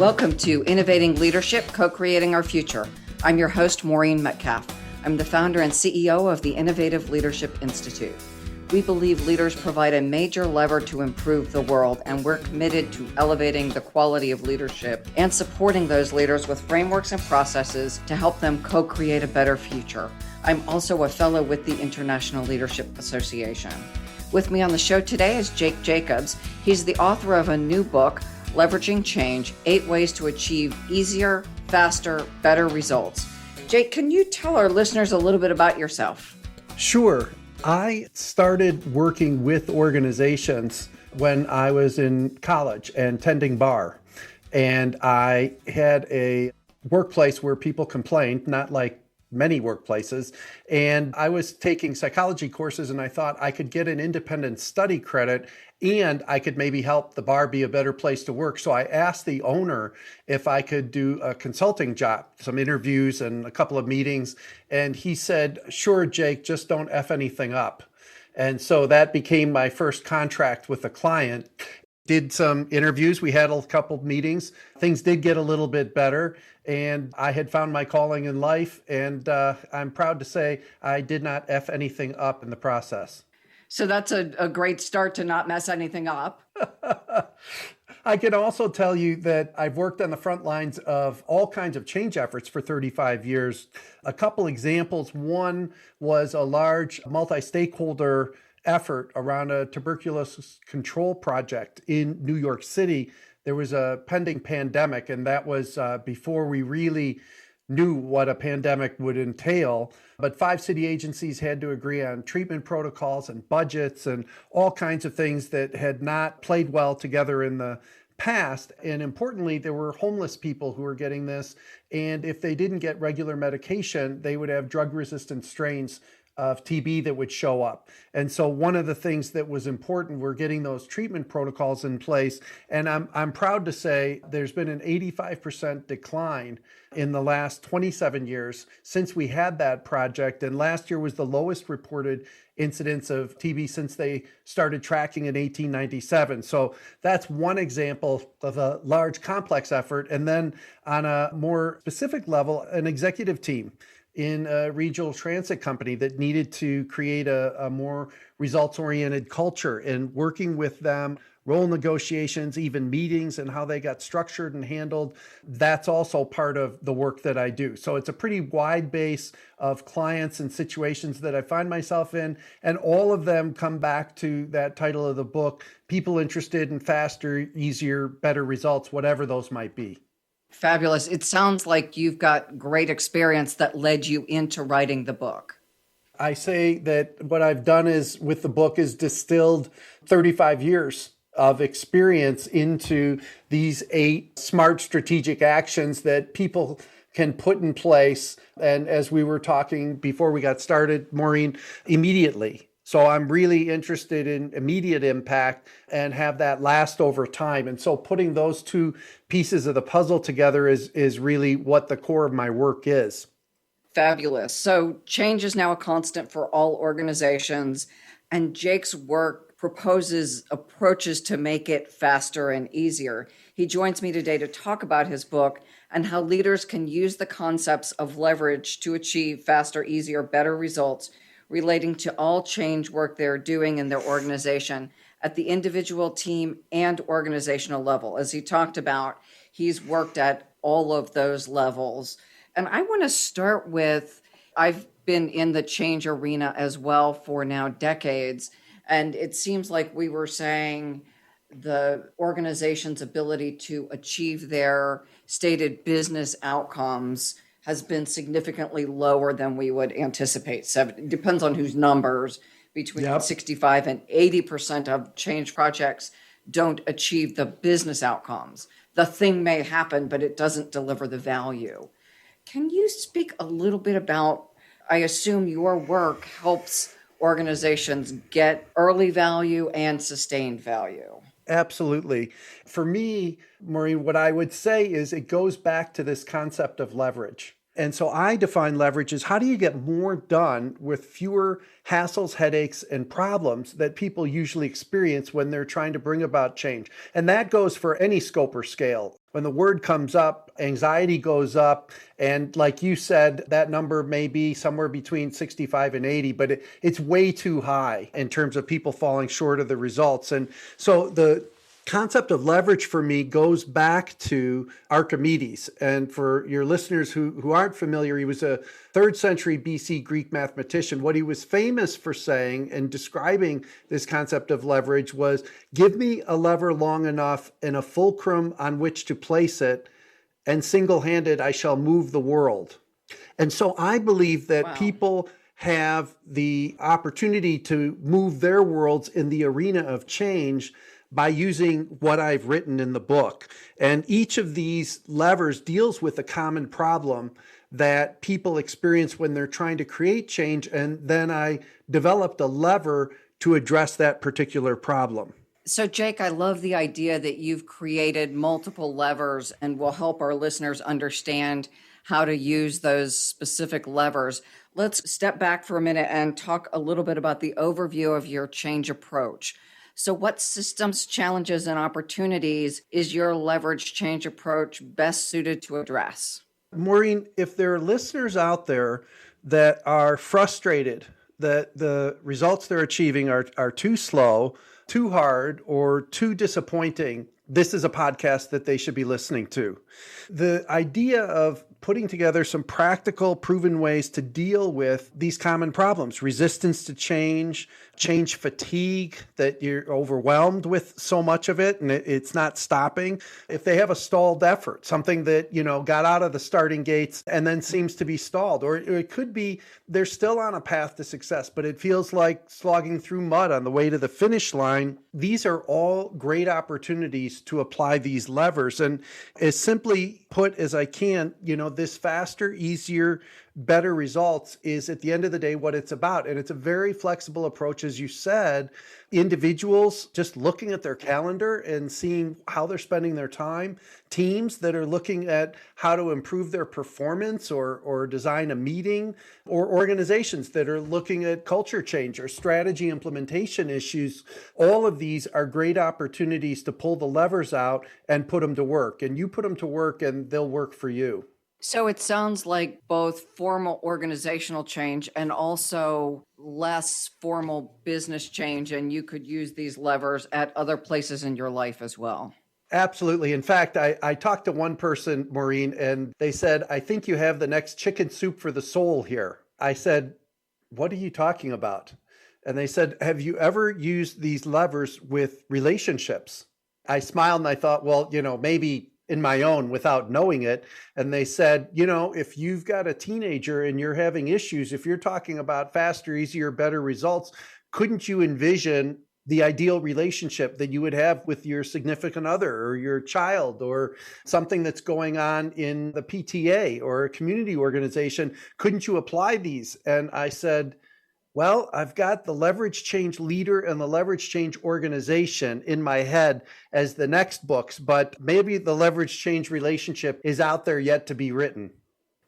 Welcome to Innovating Leadership, Co-Creating Our Future. I'm your host, Maureen Metcalf. I'm the founder and CEO of the Innovative Leadership Institute. We believe leaders provide a major lever to improve the world, and we're committed to elevating the quality of leadership and supporting those leaders with frameworks and processes to help them co-create a better future. I'm also a fellow with the International Leadership Association. With me on the show today is Jake Jacobs. He's the author of a new book, Leveraging Change, 8 Ways to Achieve Easier, Faster, Better Results. Jake, can you tell our listeners a little bit about yourself? Sure. I started working with organizations when I was in college and tending bar. And I had a workplace where people complained, not like many workplaces. And I was taking psychology courses, and I thought I could get an independent study credit and I could maybe help the bar be a better place to work. So I asked the owner if I could do a consulting job, some interviews and a couple of meetings. And he said, "Sure, Jake, just don't F anything up." And so that became my first contract with a client. Did some interviews. We had a couple of meetings. Things did get a little bit better. And I had found my calling in life. And I'm proud to say I did not F anything up in the process. So that's a great start to not mess anything up. I can also tell you that I've worked on the front lines of all kinds of change efforts for 35 years. A couple examples. One was a large multi-stakeholder effort around a tuberculosis control project in New York City. There was a pending pandemic, and that was before we really knew what a pandemic would entail. But 5 city agencies had to agree on treatment protocols and budgets and all kinds of things that had not played well together in the past. And importantly, there were homeless people who were getting this. And if they didn't get regular medication, they would have drug-resistant strains of TB that would show up. And so one of the things that was important were getting those treatment protocols in place. And I'm proud to say there's been an 85% decline in the last 27 years since we had that project. And last year was the lowest reported incidence of TB since they started tracking in 1897. So that's one example of a large complex effort. And then on a more specific level, an executive team in a regional transit company that needed to create a more results-oriented culture, and working with them, role negotiations, even meetings and how they got structured and handled. That's also part of the work that I do. So it's a pretty wide base of clients and situations that I find myself in. And all of them come back to that title of the book, people interested in faster, easier, better results, whatever those might be. Fabulous. It sounds like you've got great experience that led you into writing the book. I say that what I've done is with the book is distilled 35 years of experience into these 8 smart strategic actions that people can put in place. And as we were talking before we got started, Maureen, immediately. So I'm really interested in immediate impact and have that last over time. And so putting those 2 pieces of the puzzle together is really what the core of my work is. Fabulous. So change is now a constant for all organizations, and Jake's work proposes approaches to make it faster and easier. He joins me today to talk about his book and how leaders can use the concepts of leverage to achieve faster, easier, better results relating to all change work they're doing in their organization at the individual, team, and organizational level. As he talked about, he's worked at all of those levels. And I want to start with, I've been in the change arena as well for now decades. And it seems like we were saying the organization's ability to achieve their stated business outcomes has been significantly lower than we would anticipate. It depends on whose numbers. Between 65 and 80% of change projects don't achieve the business outcomes. The thing may happen, but it doesn't deliver the value. Can you speak a little bit about, I assume your work helps organizations get early value and sustained value? Absolutely. For me, Maureen, what I would say is it goes back to this concept of leverage. And so I define leverage as how do you get more done with fewer hassles, headaches, and problems that people usually experience when they're trying to bring about change. And that goes for any scope or scale. When the word comes up, anxiety goes up. And like you said, that number may be somewhere between 65 and 80, but it's way too high in terms of people falling short of the results. And so the concept of leverage for me goes back to Archimedes. And for your listeners who aren't familiar, he was a 3rd century BC Greek mathematician. What he was famous for saying and describing this concept of leverage was, give me a lever long enough and a fulcrum on which to place it, and single-handed I shall move the world. And so I believe that people have the opportunity to move their worlds in the arena of change by using what I've written in the book. And each of these levers deals with a common problem that people experience when they're trying to create change. And then I developed a lever to address that particular problem. So, Jake, I love the idea that you've created multiple levers and will help our listeners understand how to use those specific levers. Let's step back for a minute and talk a little bit about the overview of your change approach. So what systems, challenges, and opportunities is your leverage change approach best suited to address? Maureen, if there are listeners out there that are frustrated that the results they're achieving are too slow, too hard, or too disappointing, this is a podcast that they should be listening to. The idea of putting together some practical, proven ways to deal with these common problems, resistance to change, change fatigue, that you're overwhelmed with so much of it and it's not stopping. If they have a stalled effort, something that, got out of the starting gates and then seems to be stalled, or it could be they're still on a path to success, but it feels like slogging through mud on the way to the finish line. These are all great opportunities to apply these levers. And as simply put as I can, this faster, easier, better results is at the end of the day what it's about. And it's a very flexible approach, as you said. Individuals just looking at their calendar and seeing how they're spending their time, teams that are looking at how to improve their performance or design a meeting, or organizations that are looking at culture change or strategy implementation issues. All of these are great opportunities to pull the levers out and put them to work. And you put them to work and they'll work for you. So it sounds like both formal organizational change and also less formal business change, and you could use these levers at other places in your life as well. Absolutely. In fact, I talked to one person, Maureen, and they said, I think you have the next chicken soup for the soul here. I said, what are you talking about? And they said, have you ever used these levers with relationships? I smiled and I thought, well, maybe in my own without knowing it. And they said, if you've got a teenager and you're having issues, if you're talking about faster, easier, better results, couldn't you envision the ideal relationship that you would have with your significant other or your child, or something that's going on in the PTA or a community organization? Couldn't you apply these? And I said, well, I've got the leverage change leader and the leverage change organization in my head as the next books, but maybe the leverage change relationship is out there yet to be written.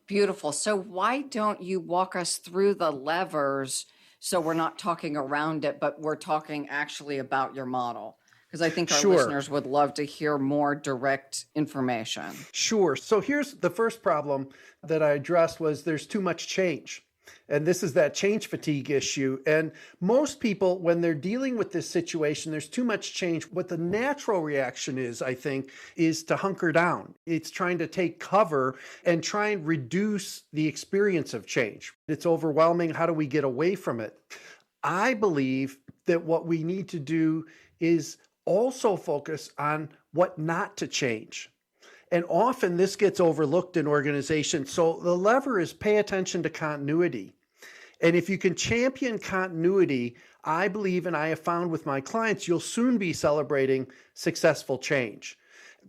Beautiful. So why don't you walk us through the levers so we're not talking around it, but we're talking actually about your model? Because I think our listeners would love to hear more direct information. Sure. So here's the first problem that I addressed was there's too much change. And this is that change fatigue issue. And most people, when they're dealing with this situation, there's too much change. What the natural reaction is, I think, is to hunker down. It's trying to take cover and try and reduce the experience of change. It's overwhelming. How do we get away from it? I believe that what we need to do is also focus on what not to change. And often this gets overlooked in organizations. So the lever is pay attention to continuity. And if you can champion continuity, I believe, and I have found with my clients, you'll soon be celebrating successful change.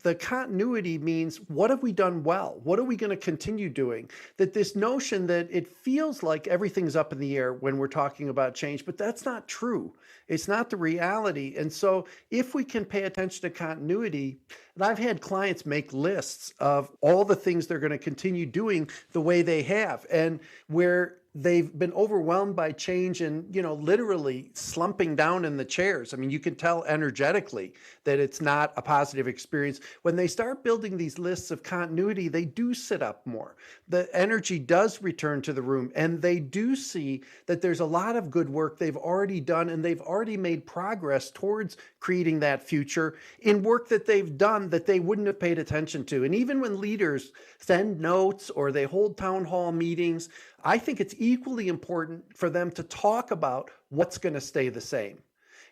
The continuity means, what have we done well? What are we going to continue doing? That this notion that it feels like everything's up in the air when we're talking about change, but that's not true. It's not the reality. And so if we can pay attention to continuity, and I've had clients make lists of all the things they're going to continue doing the way they have, and where they've been overwhelmed by change and, literally slumping down in the chairs. I mean, you can tell energetically that it's not a positive experience. When they start building these lists of continuity, they do sit up more. The energy does return to the room, and they do see that there's a lot of good work they've already done, and they've already made progress towards creating that future in work that they've done that they wouldn't have paid attention to. And even when leaders send notes or they hold town hall meetings, I think it's equally important for them to talk about what's going to stay the same.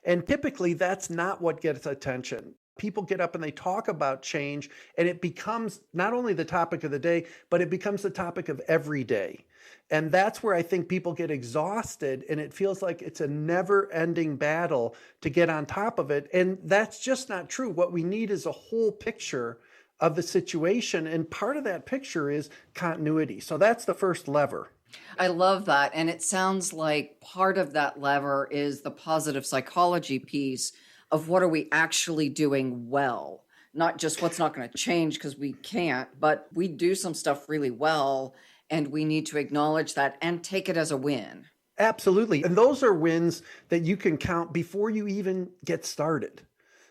And typically that's not what gets attention. People get up and they talk about change, and it becomes not only the topic of the day, but it becomes the topic of every day. And that's where I think people get exhausted, and it feels like it's a never-ending battle to get on top of it. And that's just not true. What we need is a whole picture of the situation. And part of that picture is continuity. So that's the first lever. I love that. And it sounds like part of that lever is the positive psychology piece of what are we actually doing well, not just what's not going to change because we can't, but we do some stuff really well, and we need to acknowledge that and take it as a win. Absolutely. And those are wins that you can count before you even get started.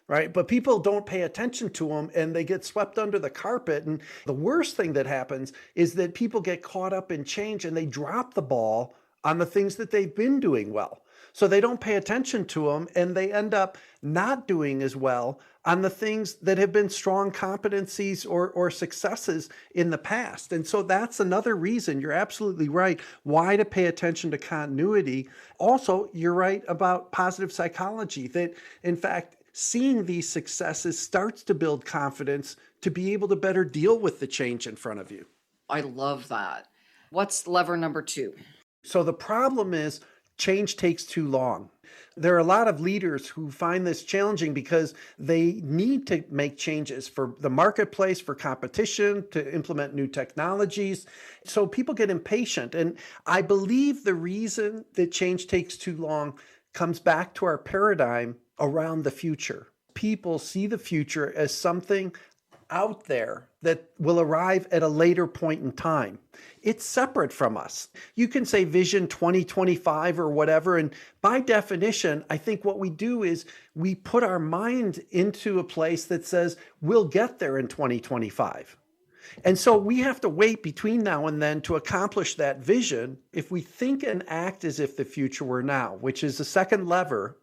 Right? But people don't pay attention to them, and they get swept under the carpet. And the worst thing that happens is that people get caught up in change and they drop the ball on the things that they've been doing well. So they don't pay attention to them, and they end up not doing as well on the things that have been strong competencies or successes in the past. And so that's another reason, you're absolutely right, why to pay attention to continuity. Also, you're right about positive psychology, that in fact, seeing these successes starts to build confidence to be able to better deal with the change in front of you. I love that. What's lever number 2? So the problem is change takes too long. There are a lot of leaders who find this challenging because they need to make changes for the marketplace, for competition, to implement new technologies. So people get impatient. And I believe the reason that change takes too long comes back to our paradigm around the future. People see the future as something out there that will arrive at a later point in time. It's separate from us. You can say Vision 2025 or whatever, and by definition, I think what we do is we put our mind into a place that says we'll get there in 2025. And so we have to wait between now and then to accomplish that vision. If we think and act as if the future were now, which is the second lever,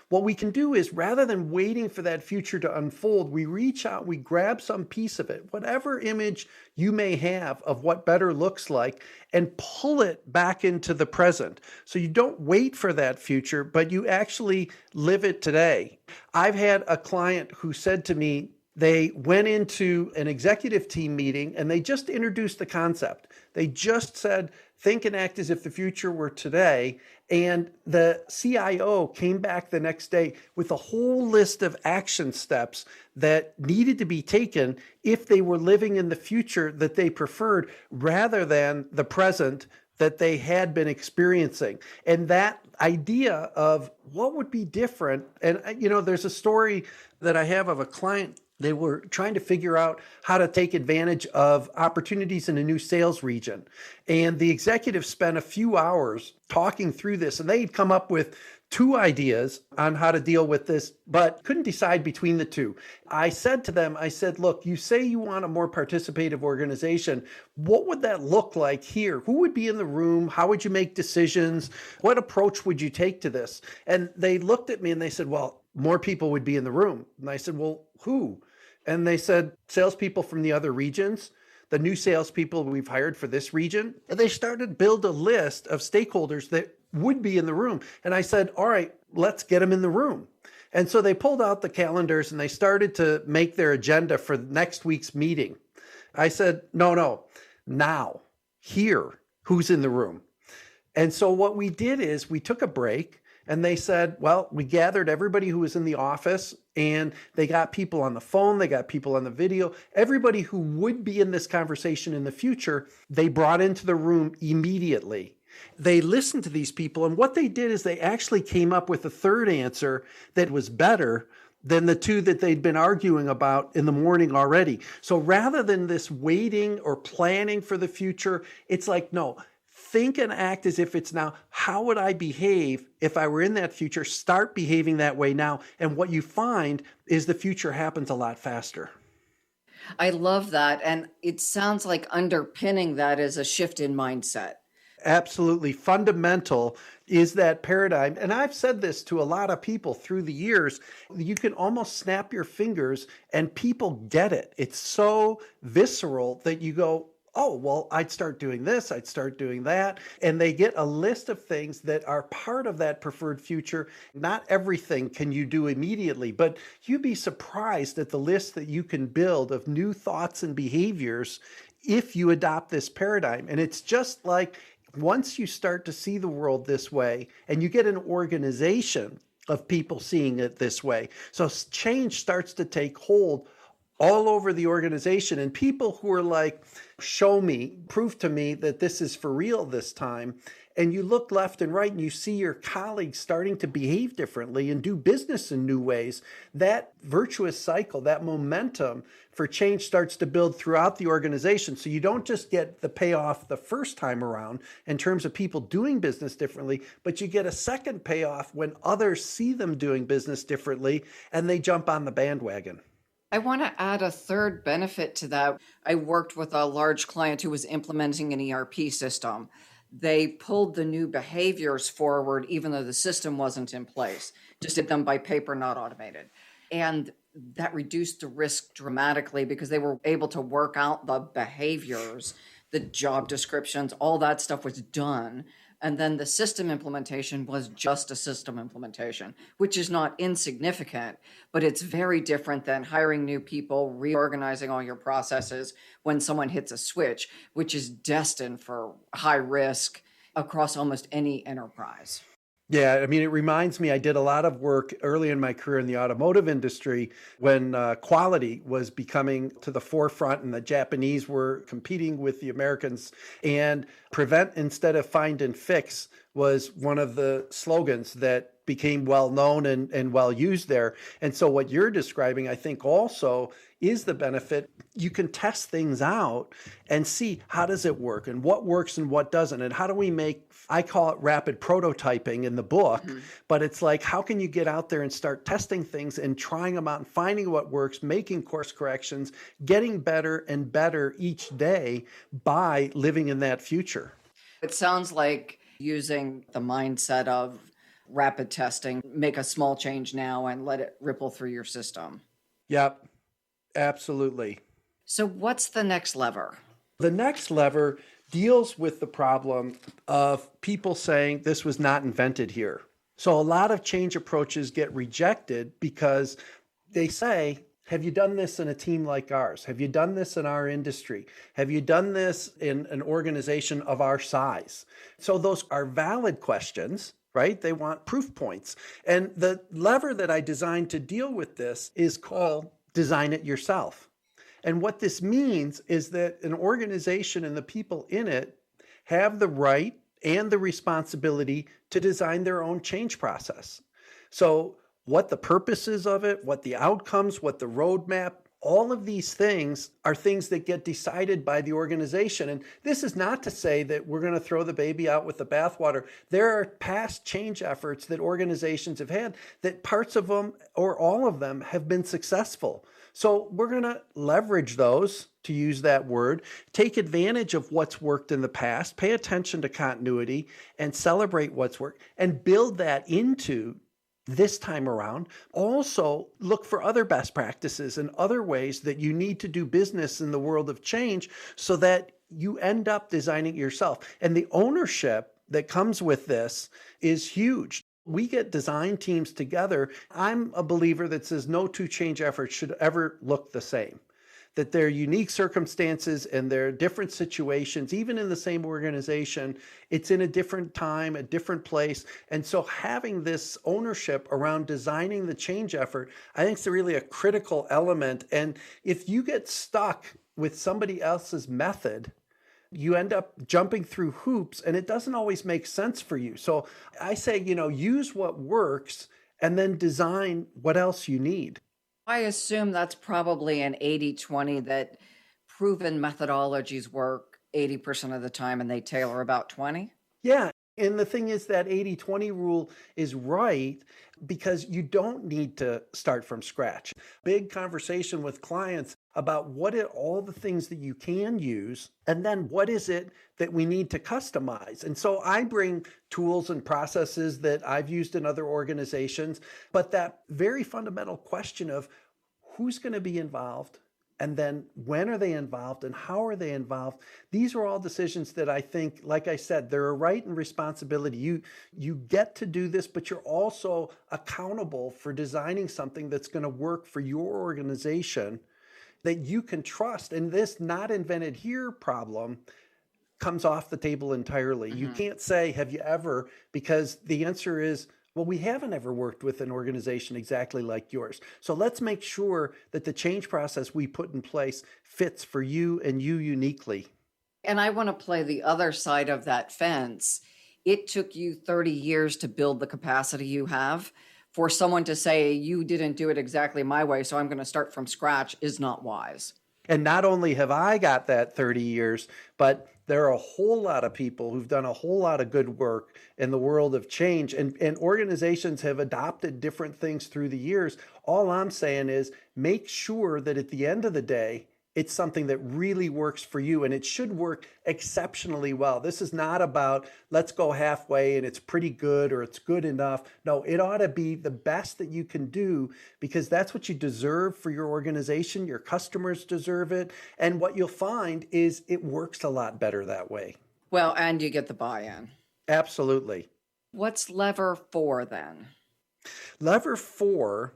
what we can do is, rather than waiting for that future to unfold, we reach out, we grab some piece of it, whatever image you may have of what better looks like, and pull it back into the present. So you don't wait for that future, but you actually live it today. I've had a client who said to me, they went into an executive team meeting and they just introduced the concept. They just said, think and act as if the future were today. And the CIO came back the next day with a whole list of action steps that needed to be taken if they were living in the future that they preferred rather than the present that they had been experiencing. And that idea of what would be different. And, there's a story that I have of a client. They were trying to figure out how to take advantage of opportunities in a new sales region. And the executive spent a few hours talking through this, and they'd come up with 2 ideas on how to deal with this, but couldn't decide between the 2. I said to them, look, you say you want a more participative organization. What would that look like here? Who would be in the room? How would you make decisions? What approach would you take to this? And they looked at me and they said, well, more people would be in the room. And I said, well, who? And they said, salespeople from the other regions, the new salespeople we've hired for this region. And they started to build a list of stakeholders that would be in the room. And I said, all right, let's get them in the room. And so they pulled out the calendars and they started to make their agenda for next week's meeting. I said, no, now, here, who's in the room? And so what we did is we took a break And they said, well, we gathered everybody who was in the office and they got people on the phone, they got people on the video, everybody who would be in this conversation in the future, they brought into the room immediately. They listened to these people, and what they did is they actually came up with a third answer that was better than the two that they'd been arguing about in the morning already. So rather than this waiting or planning for the future, it's like, no, think and act as if it's now. How would I behave if I were in that future? Start behaving that way now. And what you find is the future happens a lot faster. I love that. And it sounds like underpinning that is a shift in mindset. Absolutely fundamental is that paradigm. And I've said this to a lot of people through the years. You can almost snap your fingers and people get it. It's so visceral that you go, oh, well, I'd start doing this, I'd start doing that. And they get a list of things that are part of that preferred future. Not everything can you do immediately, but you'd be surprised at the list that you can build of new thoughts and behaviors if you adopt this paradigm. And it's just like once you start to see the world this way and you get an organization of people seeing it this way, so change starts to take hold all over the organization. And people who are like, show me, prove to me that this is for real this time. And you look left and right and you see your colleagues starting to behave differently and do business in new ways. That virtuous cycle, that momentum for change starts to build throughout the organization. So you don't just get the payoff the first time around in terms of people doing business differently, but you get a second payoff when others see them doing business differently and they jump on the bandwagon. I want to add a third benefit to that. I worked with a large client who was implementing an ERP system. They pulled the new behaviors forward, even though the system wasn't in place, just did them by paper, not automated. And that reduced the risk dramatically because they were able to work out the behaviors, the job descriptions, all that stuff was done. And then the system implementation was just a system implementation, which is not insignificant, but it's very different than hiring new people, reorganizing all your processes when someone hits a switch, which is destined for high risk across almost any enterprise. Yeah, I mean, it reminds me, I did a lot of work early in my career in the automotive industry when quality was becoming to the forefront and the Japanese were competing with the Americans. And prevent instead of find and fix was one of the slogans that became well known and well used there. And so what you're describing, I think also is the benefit. You can test things out and see how does it work and what works and what doesn't. And how do we make, I call it rapid prototyping in the book, but it's like, how can you get out there and start testing things and trying them out and finding what works, making course corrections, getting better and better each day by living in that future. It sounds like using the mindset of rapid testing, make a small change now and let it ripple through your system. Yep, absolutely. So what's the next lever? The next lever deals with the problem of people saying this was not invented here. So a lot of change approaches get rejected because they say, have you done this in a team like ours? Have you done this in our industry? Have you done this in an organization of our size? So those are valid questions, right? They want proof points. And the lever that I designed to deal with this is called design it yourself. And what this means is that an organization and the people in it have the right and the responsibility to design their own change process. So what the purpose is of it, what the outcomes, what the roadmap, all of these things are things that get decided by the organization. And this is not to say that we're going to throw the baby out with the bathwater. There are past change efforts that organizations have had that parts of them or all of them have been successful. So we're going to leverage those, to use that word, take advantage of what's worked in the past, pay attention to continuity, and celebrate what's worked, and build that into this time around. Also, look for other best practices and other ways that you need to do business in the world of change so that you end up designing it yourself. And the ownership that comes with this is huge. We get design teams together. I'm a believer that says no two change efforts should ever look the same. that there are unique circumstances and there are different situations, even in the same organization. It's in a different time, a different place. And so having this ownership around designing the change effort, I think is really a critical element. And if you get stuck with somebody else's method, you end up jumping through hoops and it doesn't always make sense for you. So I say, use what works and then design what else you need. I assume that's probably an 80-20, that proven methodologies work 80% of the time and they tailor about 20. Yeah. And the thing is that 80-20 rule is right because you don't need to start from scratch. Big conversation with clients about what are all the things that you can use, and then what is it that we need to customize. And so I bring tools and processes that I've used in other organizations, but that very fundamental question of who's going to be involved, and then when are they involved and how are they involved? These are all decisions that I think, like I said, they're a right and responsibility. You get to do this, but you're also accountable for designing something that's going to work for your organization that you can trust. And this not invented here problem comes off the table entirely. You can't say, have you ever? Because the answer is, well, we haven't ever worked with an organization exactly like yours. So let's make sure that the change process we put in place fits for you and you uniquely. And I want to play the other side of that fence. It took you 30 years to build the capacity you have. For someone to say, you didn't do it exactly my way, so I'm going to start from scratch, is not wise. And not only have I got that 30 years, but there are a whole lot of people who've done a whole lot of good work in the world of change, and organizations have adopted different things through the years. All I'm saying is make sure that at the end of the day, it's something that really works for you, and it should work exceptionally well. This is not about let's go halfway and it's pretty good or it's good enough. No, it ought to be the best that you can do because that's what you deserve for your organization. Your customers deserve it. And what you'll find is it works a lot better that way. Well, and you get the buy-in. Absolutely. What's lever 4 then? Lever 4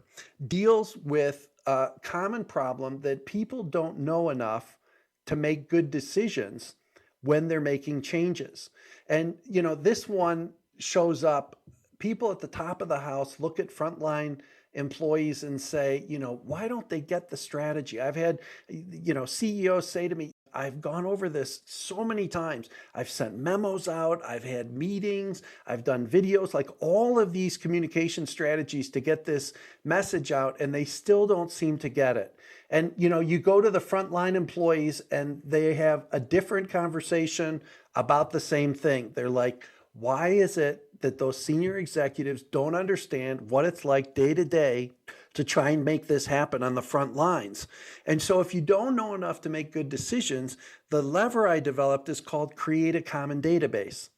deals with a common problem that people don't know enough to make good decisions when they're making changes. And, this one shows up. People at the top of the house look at frontline employees and say, why don't they get the strategy? I've had, CEOs say to me, I've gone over this so many times. I've sent memos out. I've had meetings. I've done videos, like all of these communication strategies to get this message out, and they still don't seem to get it. And, you go to the frontline employees and they have a different conversation about the same thing. They're like, why is it that those senior executives don't understand what it's like day to day to try and make this happen on the front lines? And so if you don't know enough to make good decisions, the lever I developed is called create a common database.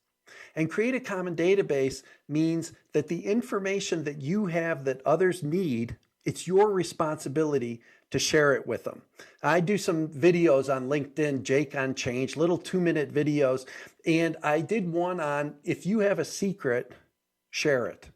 And create a common database means that the information that you have that others need, it's your responsibility to share it with them. I do some videos on LinkedIn, Jake on Change, little 2-minute videos. And I did one on if you have a secret, share it.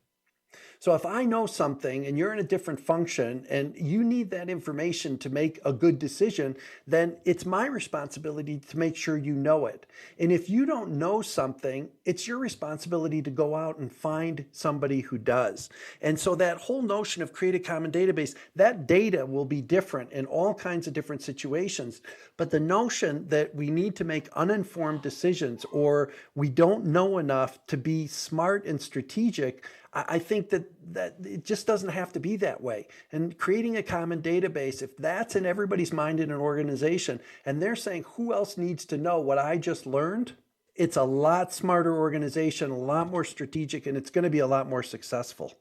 So if I know something and you're in a different function and you need that information to make a good decision, then it's my responsibility to make sure you know it. And if you don't know something, it's your responsibility to go out and find somebody who does. And so that whole notion of create a common database, that data will be different in all kinds of different situations. But the notion that we need to make uninformed decisions or we don't know enough to be smart and strategic, I think that it just doesn't have to be that way. And creating a common database, if that's in everybody's mind in an organization, and they're saying, who else needs to know what I just learned? It's a lot smarter organization, a lot more strategic, and it's going to be a lot more successful.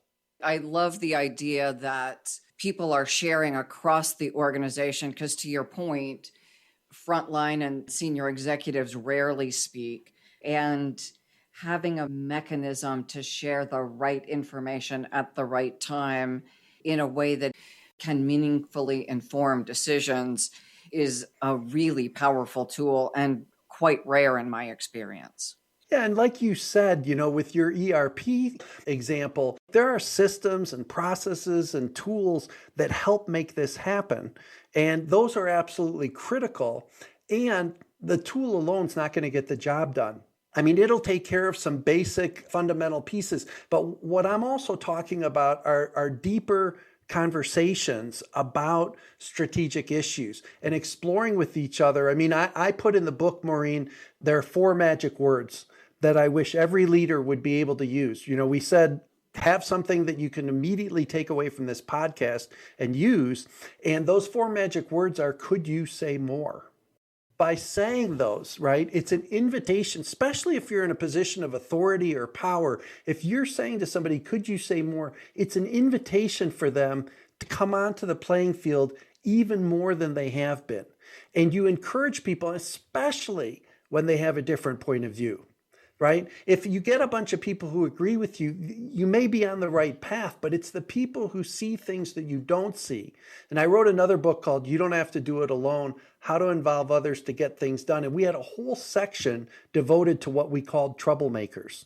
I love the idea that people are sharing across the organization because, to your point, frontline and senior executives rarely speak. And having a mechanism to share the right information at the right time in a way that can meaningfully inform decisions is a really powerful tool and quite rare in my experience. Yeah, and like you said, with your ERP example, there are systems and processes and tools that help make this happen. And those are absolutely critical. And the tool alone is not going to get the job done. I mean, it'll take care of some basic fundamental pieces. But what I'm also talking about are deeper conversations about strategic issues and exploring with each other. I mean, I put in the book, Maureen, there are 4 magic words that I wish every leader would be able to use. We said, have something that you can immediately take away from this podcast and use. And those 4 magic words are, could you say more? By saying those, right, it's an invitation, especially if you're in a position of authority or power. If you're saying to somebody, could you say more? It's an invitation for them to come onto the playing field even more than they have been. And you encourage people, especially when they have a different point of view. Right? If you get a bunch of people who agree with you, you may be on the right path, but it's the people who see things that you don't see. And I wrote another book called You Don't Have to Do It Alone, How to Involve Others to Get Things Done. And we had a whole section devoted to what we called troublemakers.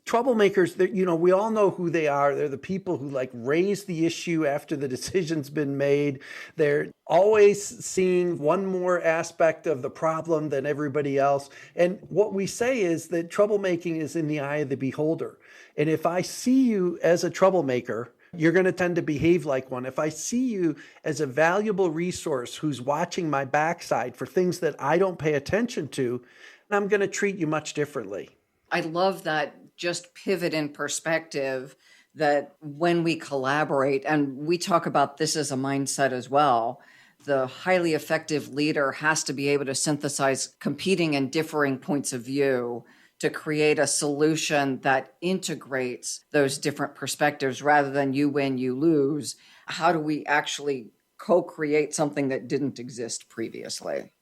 Troublemakers, we all know who they are. They're the people who raise the issue after the decision's been made. They're always seeing one more aspect of the problem than everybody else. And what we say is that troublemaking is in the eye of the beholder. And if I see you as a troublemaker, you're going to tend to behave like one. If I see you as a valuable resource who's watching my backside for things that I don't pay attention to, I'm going to treat you much differently. I love that just pivot in perspective, that when we collaborate, and we talk about this as a mindset as well, the highly effective leader has to be able to synthesize competing and differing points of view to create a solution that integrates those different perspectives rather than you win, you lose. How do we actually co-create something that didn't exist previously?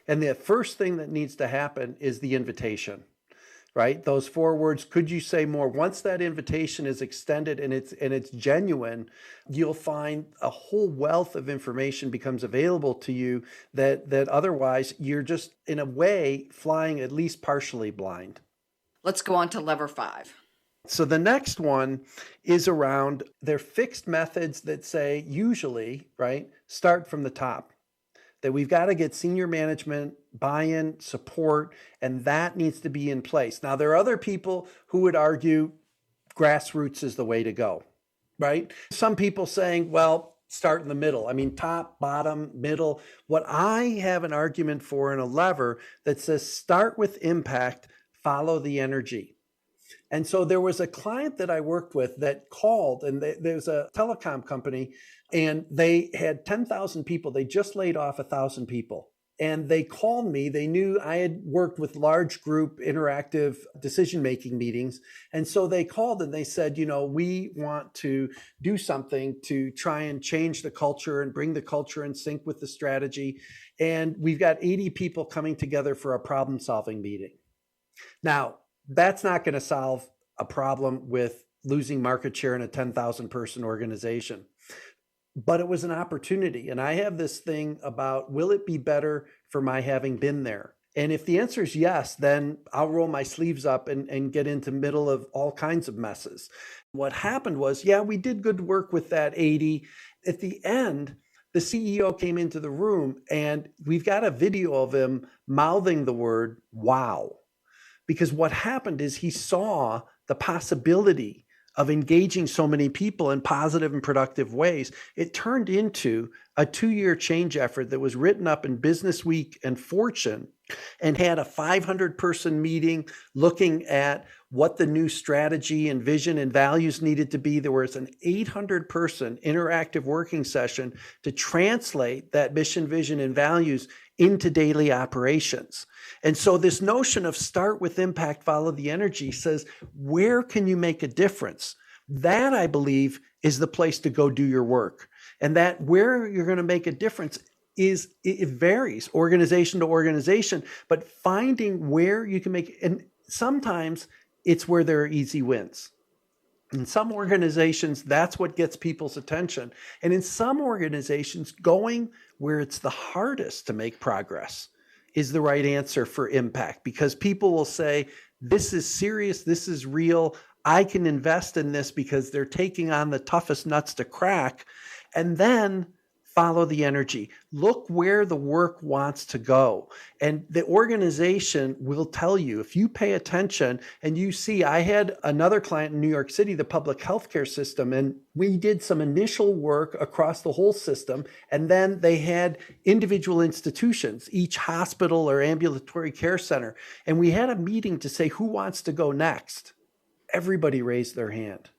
And the first thing that needs to happen is the invitation. Right? Those 4 words, could you say more? Once that invitation is extended and it's genuine, you'll find a whole wealth of information becomes available to you that otherwise you're just, in a way, flying at least partially blind. Let's go on to lever 5. So the next one is around their fixed methods that say, usually, right, start from the top. That we've got to get senior management buy-in, support, and that needs to be in place. Now, there are other people who would argue grassroots is the way to go, right? Some people saying, well, start in the middle. I mean, top, bottom, middle. What I have an argument for in a lever that says start with impact, follow the energy. And so there was a client that I worked with that called, and there's a telecom company, and they had 10,000 people. They just laid off 1,000 people. And they called me. They knew I had worked with large group interactive decision-making meetings. And so they called and they said, we want to do something to try and change the culture and bring the culture in sync with the strategy. And we've got 80 people coming together for a problem-solving meeting. Now, that's not going to solve a problem with losing market share in a 10,000 person organization. But it was an opportunity. And I have this thing about, will it be better for my having been there? And if the answer is yes, then I'll roll my sleeves up and get into middle of all kinds of messes. What happened was, we did good work with that 80. At the end, the CEO came into the room and we've got a video of him mouthing the word, wow. Because what happened is he saw the possibility of engaging so many people in positive and productive ways. It turned into a 2-year change effort that was written up in Business Week and Fortune and had a 500-person meeting looking at what the new strategy and vision and values needed to be. There was an 800-person interactive working session to translate that mission, vision, and values into daily operations. And so this notion of start with impact, follow the energy says, where can you make a difference? That, I believe, is the place to go do your work. And that where you're going to make a difference it varies organization to organization, but finding where you can make, and sometimes it's where there are easy wins. In some organizations, that's what gets people's attention. And in some organizations, going where it's the hardest to make progress is the right answer for impact, because people will say, This is serious. This is real. I can invest in this because they're taking on the toughest nuts to crack. And then follow the energy. Look where the work wants to go. And the organization will tell you if you pay attention and you see, I had another client in New York City, the public healthcare system, and we did some initial work across the whole system. And then they had individual institutions, each hospital or ambulatory care center. And we had a meeting to say, who wants to go next? Everybody raised their hand.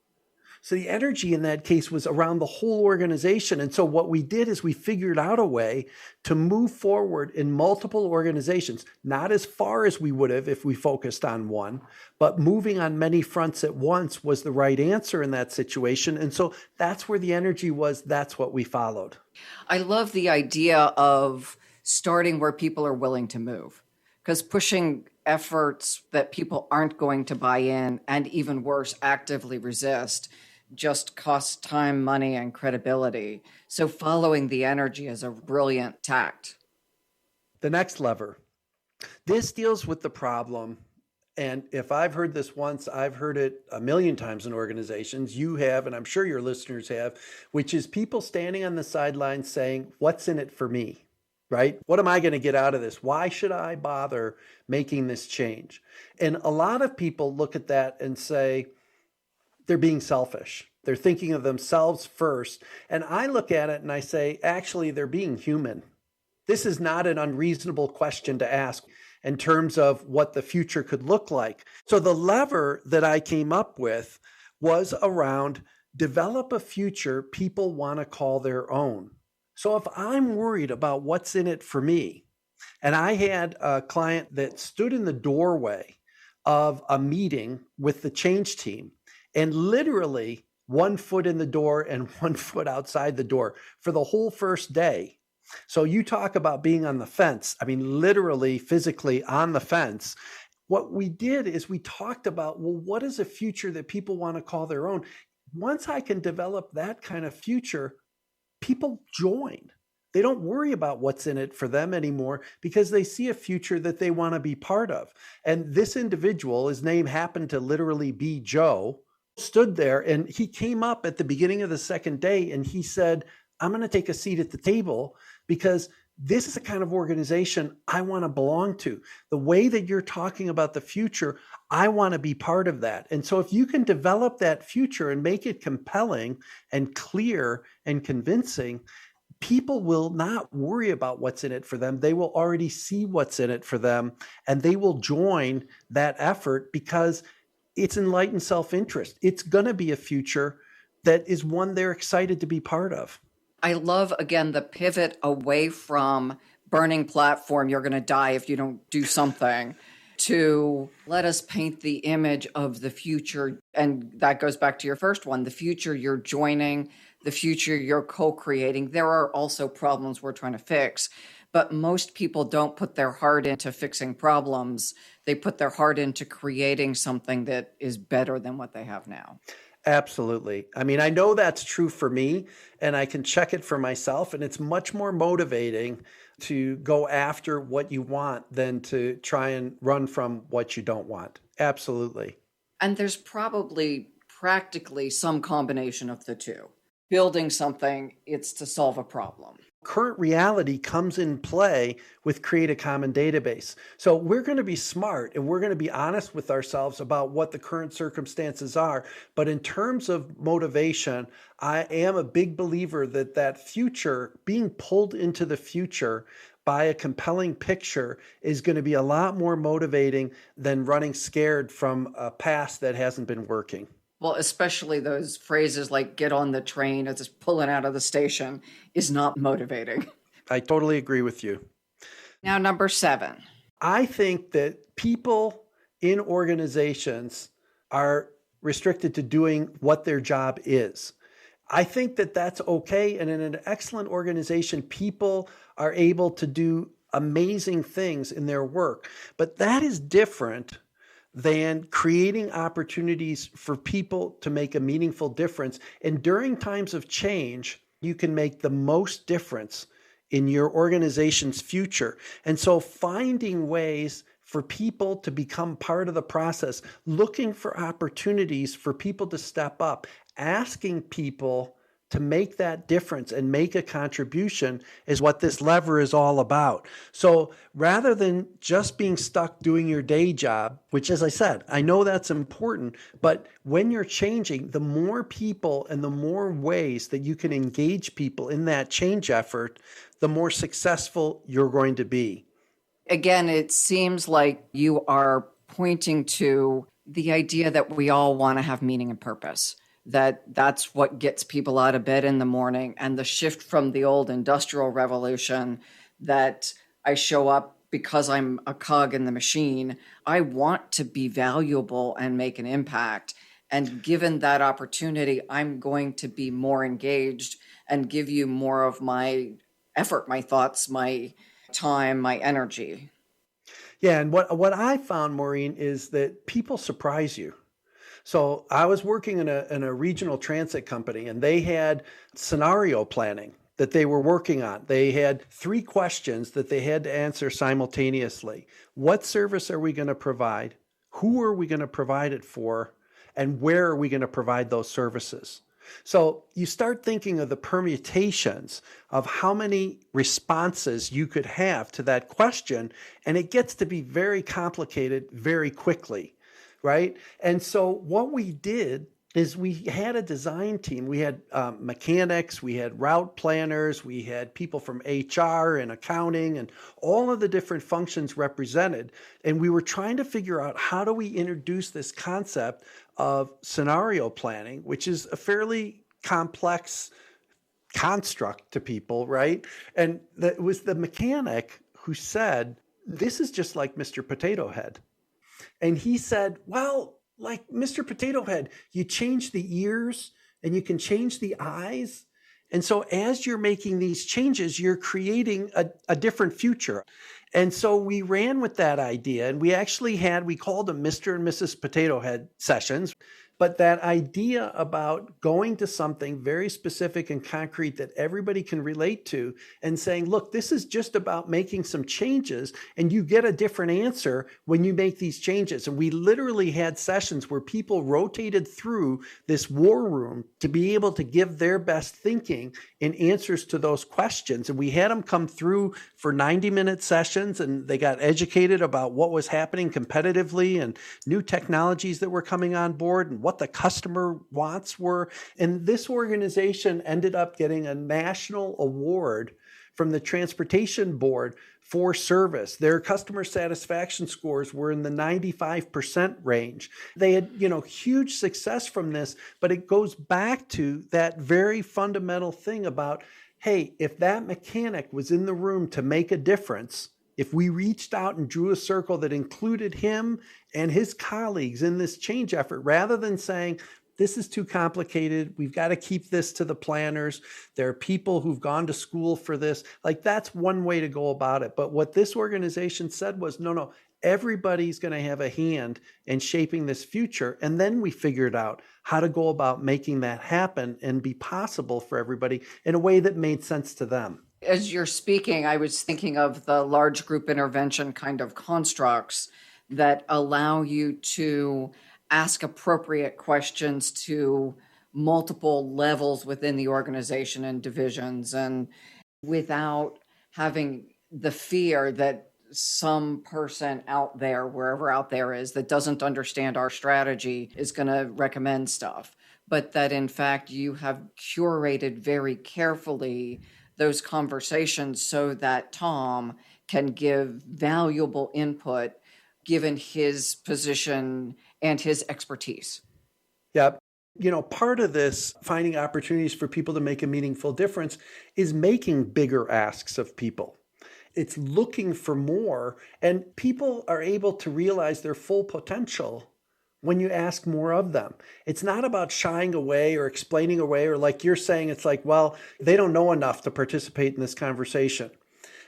So the energy in that case was around the whole organization. And so what we did is we figured out a way to move forward in multiple organizations, not as far as we would have if we focused on one, but moving on many fronts at once was the right answer in that situation. And so that's where the energy was. That's what we followed. I love the idea of starting where people are willing to move, because pushing efforts that people aren't going to buy in and even worse, actively resist just costs time, money, and credibility. So following the energy is a brilliant tact. The next lever. This deals with the problem. And if I've heard this once, I've heard it a million times in organizations. You have, and I'm sure your listeners have, which is people standing on the sidelines saying, what's in it for me? Right? What am I going to get out of this? Why should I bother making this change? And a lot of people look at that and say, they're being selfish. They're thinking of themselves first. And I look at it and I say, actually, they're being human. This is not an unreasonable question to ask in terms of what the future could look like. So the lever that I came up with was around develop a future people want to call their own. So if I'm worried about what's in it for me, and I had a client that stood in the doorway of a meeting with the change team, and literally 1 foot in the door and 1 foot outside the door for the whole first day. So you talk about being on the fence. I mean, literally, physically on the fence. What we did is we talked about, well, what is a future that people want to call their own? Once I can develop that kind of future, people join. They don't worry about what's in it for them anymore because they see a future that they want to be part of. And this individual, his name happened to literally be Joe, stood there and he came up at the beginning of the second day and he said, I'm going to take a seat at the table because this is the kind of organization I want to belong to. The way that you're talking about the future, I want to be part of that. And so if you can develop that future and make it compelling and clear and convincing, people will not worry about what's in it for them. They will already see what's in it for them and they will join that effort because it's enlightened self-interest. It's going to be a future that is one they're excited to be part of. I love, again, the pivot away from burning platform, you're going to die if you don't do something, to let us paint the image of the future. And that goes back to your first one, the future you're joining, the future you're co-creating. There are also problems we're trying to fix, but most people don't put their heart into fixing problems. They put their heart into creating something that is better than what they have now. Absolutely. I mean, I know that's true for me and I can check it for myself. And it's much more motivating to go after what you want than to try and run from what you don't want. Absolutely. And there's probably practically some combination of the two. Building something, it's to solve a problem. Current reality comes in play with create a common database. So we're going to be smart and we're going to be honest with ourselves about what the current circumstances are. But in terms of motivation, I am a big believer that that future, being pulled into the future by a compelling picture, is going to be a lot more motivating than running scared from a past that hasn't been working. Well, especially those phrases like get on the train as it's pulling out of the station is not motivating. I totally agree with you. Now, number 7. I think that people in organizations are restricted to doing what their job is. I think that that's okay. And in an excellent organization, people are able to do amazing things in their work. But that is different than creating opportunities for people to make a meaningful difference. And during times of change, you can make the most difference in your organization's future. And so finding ways for people to become part of the process, looking for opportunities for people to step up, asking people to make that difference and make a contribution is what this lever is all about. So rather than just being stuck doing your day job, which, as I said, I know that's important, but when you're changing, the more people and the more ways that you can engage people in that change effort, the more successful you're going to be. Again, it seems like you are pointing to the idea that we all want to have meaning and purpose, that's what gets people out of bed in the morning, and the shift from the old industrial revolution that I show up because I'm a cog in the machine. I want to be valuable and make an impact. And given that opportunity, I'm going to be more engaged and give you more of my effort, my thoughts, my time, my energy. Yeah, and what I found, Maureen, is that people surprise you. So I was working in a regional transit company, and they had scenario planning that they were working on. They had 3 questions that they had to answer simultaneously. What service are we going to provide? Who are we going to provide it for? And where are we going to provide those services? So you start thinking of the permutations of how many responses you could have to that question, and it gets to be very complicated very quickly, right? And so what we did is we had a design team. We had mechanics, we had route planners, we had people from HR and accounting and all of the different functions represented. And we were trying to figure out, how do we introduce this concept of scenario planning, which is a fairly complex construct to people, right? And it was the mechanic who said, this is just like Mr. Potato Head. And he said, well, like Mr. Potato Head, you change the ears and you can change the eyes. And so as you're making these changes, you're creating a different future. And so we ran with that idea, and we called them Mr. and Mrs. Potato Head sessions. But that idea about going to something very specific and concrete that everybody can relate to and saying, look, this is just about making some changes, and you get a different answer when you make these changes. And we literally had sessions where people rotated through this war room to be able to give their best thinking in answers to those questions. And we had them come through for 90-minute sessions, and they got educated about what was happening competitively and new technologies that were coming on board and what the customer wants were. And this organization ended up getting a national award from the Transportation Board for service. Their customer satisfaction scores were in the 95% range. They had, huge success from this, but it goes back to that very fundamental thing about, hey, if that mechanic was in the room to make a difference, if we reached out and drew a circle that included him and his colleagues in this change effort, rather than saying, this is too complicated, we've got to keep this to the planners, there are people who've gone to school for this, like that's one way to go about it. But what this organization said was, no, everybody's going to have a hand in shaping this future. And then we figured out how to go about making that happen and be possible for everybody in a way that made sense to them. As you're speaking, I was thinking of the large group intervention kind of constructs that allow you to ask appropriate questions to multiple levels within the organization and divisions, and without having the fear that some person out there, wherever out there is, that doesn't understand our strategy is going to recommend stuff, but that in fact you have curated very carefully those conversations so that Tom can give valuable input given his position and his expertise. Yep. Part of this finding opportunities for people to make a meaningful difference is making bigger asks of people. It's looking for more, and people are able to realize their full potential when you ask more of them. It's not about shying away or explaining away, or like you're saying, it's like, well, they don't know enough to participate in this conversation.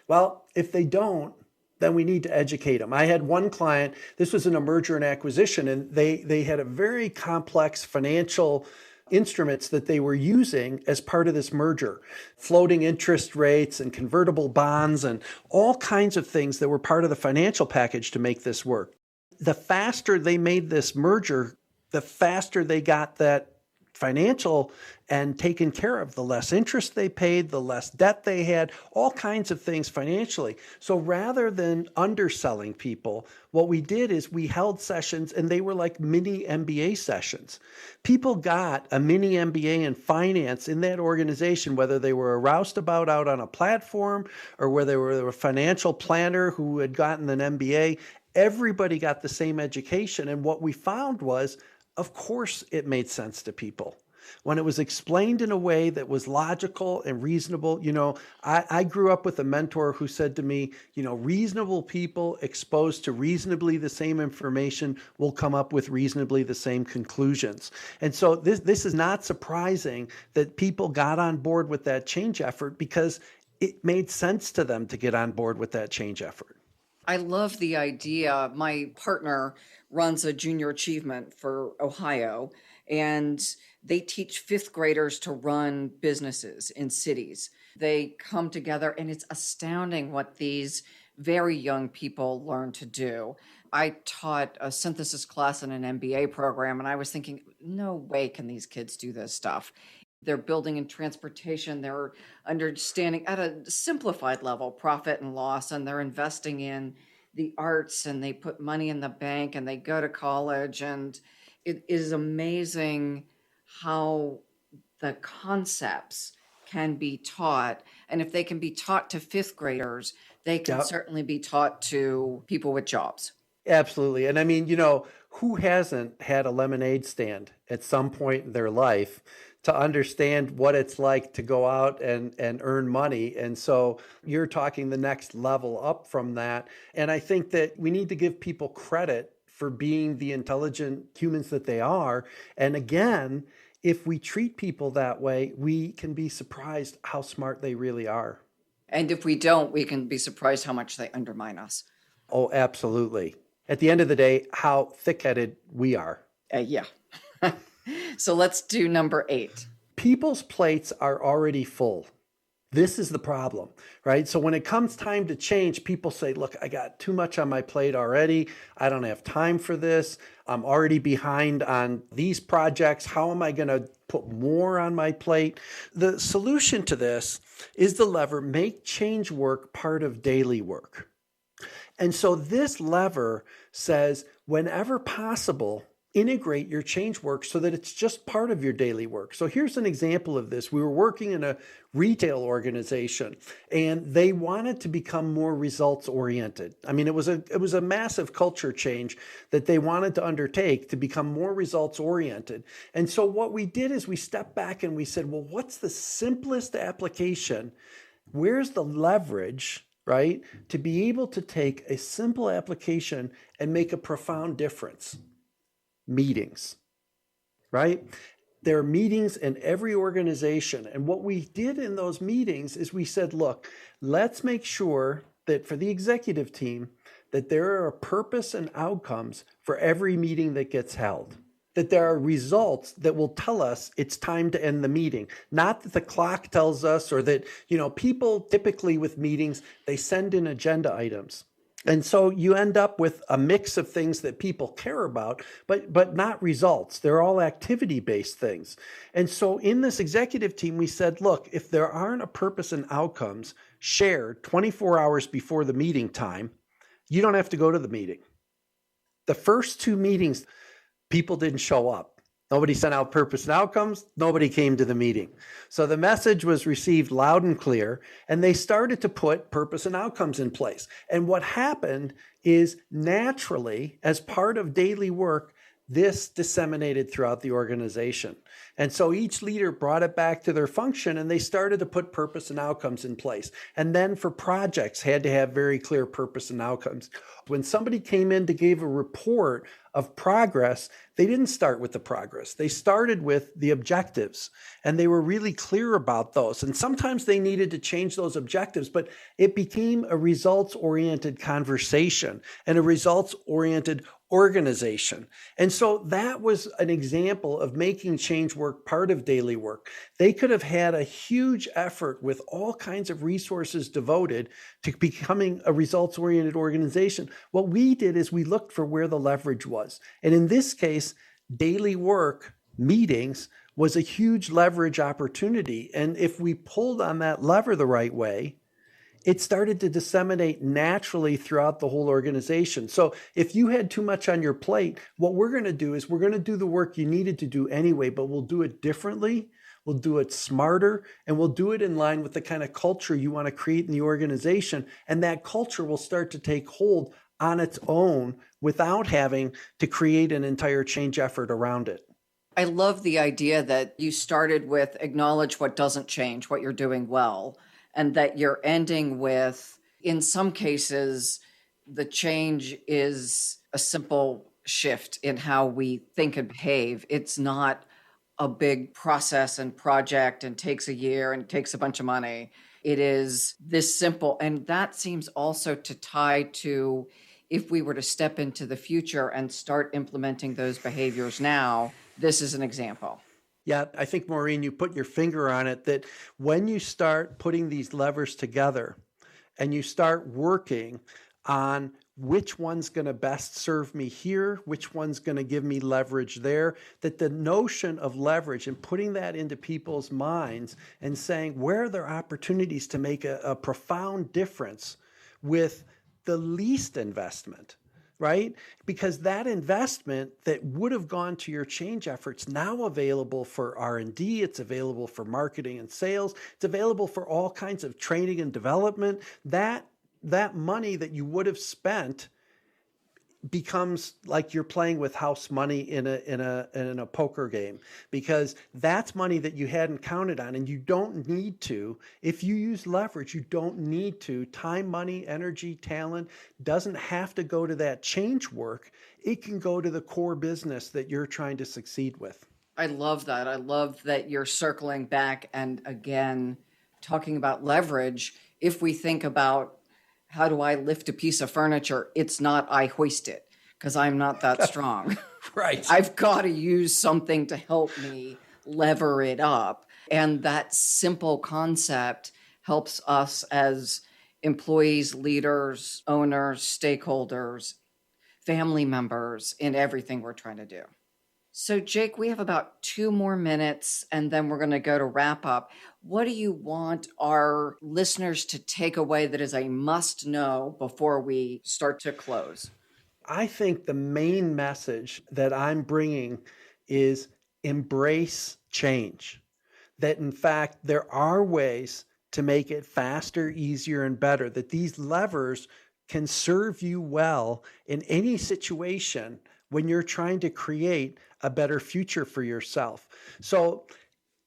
Well, if they don't, then we need to educate them. I had one client, this was in a merger and acquisition, and they had a very complex financial instruments that they were using as part of this merger, floating interest rates and convertible bonds and all kinds of things that were part of the financial package to make this work. The faster they made this merger, the faster they got that financial and taken care of, the less interest they paid, the less debt they had, all kinds of things financially. So rather than underselling people, what we did is we held sessions and they were like mini MBA sessions. People got a mini MBA in finance in that organization, whether they were a roustabout out on a platform or whether they were a financial planner who had gotten an MBA. Everybody got the same education. And what we found was, of course, it made sense to people. When it was explained in a way that was logical and reasonable, I grew up with a mentor who said to me, reasonable people exposed to reasonably the same information will come up with reasonably the same conclusions. And so this is not surprising that people got on board with that change effort because it made sense to them to get on board with that change effort. I love the idea. My partner runs a junior achievement for Ohio, and they teach fifth graders to run businesses in cities. They come together, and it's astounding what these very young people learn to do. I taught a synthesis class in an MBA program, and I was thinking, no way can these kids do this stuff. They're building in transportation. They're understanding at a simplified level profit and loss, and they're investing in the arts, and they put money in the bank, and they go to college. And it is amazing how the concepts can be taught. And if they can be taught to fifth graders, they can certainly be taught to people with jobs. Absolutely. And I mean, who hasn't had a lemonade stand at some point in their life to understand what it's like to go out and earn money? And so you're talking the next level up from that. And I think that we need to give people credit for being the intelligent humans that they are. And again, if we treat people that way, we can be surprised how smart they really are. And if we don't, we can be surprised how much they undermine us. Oh, absolutely. At the end of the day, how thick-headed we are. Yeah. So let's do number 8. People's plates are already full. This is the problem, right? So when it comes time to change, people say, look, I got too much on my plate already. I don't have time for this. I'm already behind on these projects. How am I going to put more on my plate? The solution to this is the lever, make change work part of daily work. And so this lever says, whenever possible, integrate your change work so that it's just part of your daily work. So here's an example of this. We were working in a retail organization and they wanted to become more results oriented. I mean, it was a massive culture change that they wanted to undertake to become more results oriented. And so what we did is we stepped back and we said, well, what's the simplest application? Where's the leverage, right, to be able to take a simple application and make a profound difference? Meetings, right? There are meetings in every organization. And what we did in those meetings is we said, look, let's make sure that for the executive team, that there are a purpose and outcomes for every meeting that gets held. That there are results that will tell us it's time to end the meeting. Not that the clock tells us or that, people typically with meetings, they send in agenda items. And so you end up with a mix of things that people care about, but not results. They're all activity-based things. And so in this executive team, we said, look, if there aren't a purpose and outcomes shared 24 hours before the meeting time, you don't have to go to the meeting. The first 2 meetings, people didn't show up. Nobody sent out purpose and outcomes. Nobody came to the meeting. So the message was received loud and clear, and they started to put purpose and outcomes in place. And what happened is naturally, as part of daily work, this disseminated throughout the organization. And so each leader brought it back to their function and they started to put purpose and outcomes in place. And then for projects, had to have very clear purpose and outcomes. When somebody came in to give a report of progress, they didn't start with the progress. They started with the objectives and they were really clear about those. And sometimes they needed to change those objectives, but it became a results-oriented conversation and a results-oriented organization. And so that was an example of making change work part of daily work. They could have had a huge effort with all kinds of resources devoted to becoming a results-oriented organization. What we did is we looked for where the leverage was. And in this case, daily work meetings was a huge leverage opportunity. And if we pulled on that lever the right way, it started to disseminate naturally throughout the whole organization. So if you had too much on your plate, what we're going to do is we're going to do the work you needed to do anyway, but we'll do it differently. We'll do it smarter, and we'll do it in line with the kind of culture you want to create in the organization. And that culture will start to take hold on its own without having to create an entire change effort around it. I love the idea that you started with acknowledge what doesn't change, what you're doing well, and that you're ending with, in some cases, the change is a simple shift in how we think and behave. It's not a big process and project and takes a year and takes a bunch of money. It is this simple. And that seems also to tie to if we were to step into the future and start implementing those behaviors now, this is an example. Yeah, I think, Maureen, you put your finger on it, that when you start putting these levers together and you start working on which one's going to best serve me here, which one's going to give me leverage there, that the notion of leverage and putting that into people's minds and saying, where are there opportunities to make a profound difference with the least investment? Right? Because that investment that would have gone to your change efforts now available for R&D, it's available for marketing and sales, it's available for all kinds of training and development. That money that you would have spent becomes like you're playing with house money in a poker game, because that's money that you hadn't counted on, and you don't need to. If you use leverage, you don't need to. Time, money, energy, talent doesn't have to go to that change work. It can go to the core business that you're trying to succeed with. I love that. I love that you're circling back and again talking about leverage. If we think about how do I lift a piece of furniture? It's not I hoist it, because I'm not that strong. Right. I've got to use something to help me lever it up. And that simple concept helps us as employees, leaders, owners, stakeholders, family members in everything we're trying to do. So, Jake, we have about 2 more minutes and then we're going to go to wrap up. What do you want our listeners to take away that is a must know before we start to close? I think the main message that I'm bringing is embrace change. That in fact, there are ways to make it faster, easier, and better, that these levers can serve you well in any situation when you're trying to create a better future for yourself. So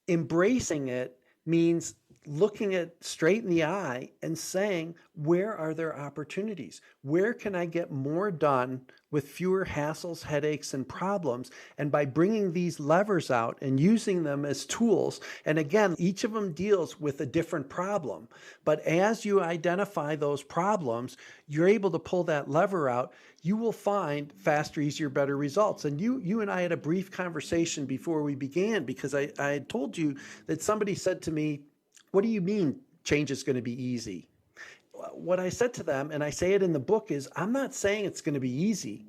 embracing it means looking it straight in the eye and saying, where are there opportunities? Where can I get more done with fewer hassles, headaches, and problems? And by bringing these levers out and using them as tools, and again, each of them deals with a different problem. But as you identify those problems, you're able to pull that lever out. You will find faster, easier, better results. And you and I had a brief conversation before we began, because I had told you that somebody said to me, what do you mean change is going to be easy? What I said to them, and I say it in the book, is I'm not saying it's going to be easy,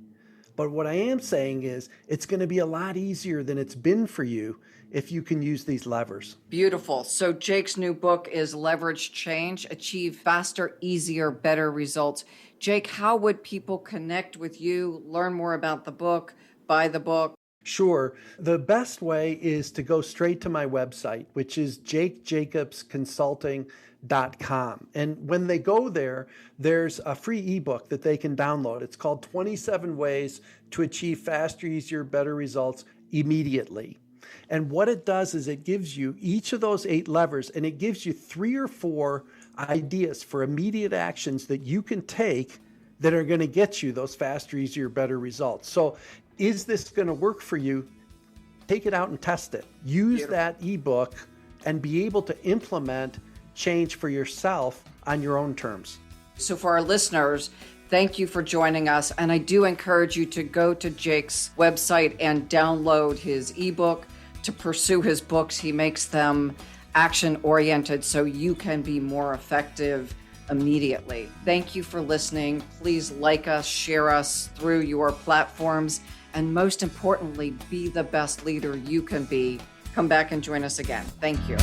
but what I am saying is it's going to be a lot easier than it's been for you if you can use these levers. Beautiful. So Jake's new book is Leverage Change, Achieve Faster, Easier, Better Results. Jake, how would people connect with you, learn more about the book, buy the book? Sure. The best way is to go straight to my website, which is jakejacobsconsulting.com. And when they go there, there's a free ebook that they can download. It's called 27 Ways to Achieve Faster, Easier, Better Results Immediately. And what it does is it gives you each of those 8 levers, and it gives you 3 or 4 ideas for immediate actions that you can take that are going to get you those faster, easier, better results. So is this going to work for you? Take it out and test it. Use Beautiful. that ebook and be able to implement change for yourself on your own terms. So for our listeners, Thank you for joining us. And I do encourage you to go to Jake's website and download his ebook, to pursue his books. He makes them action-oriented so you can be more effective immediately. Thank you for listening. Please like us, share us through your platforms, and most importantly, be the best leader you can be. Come back and join us again. Thank you.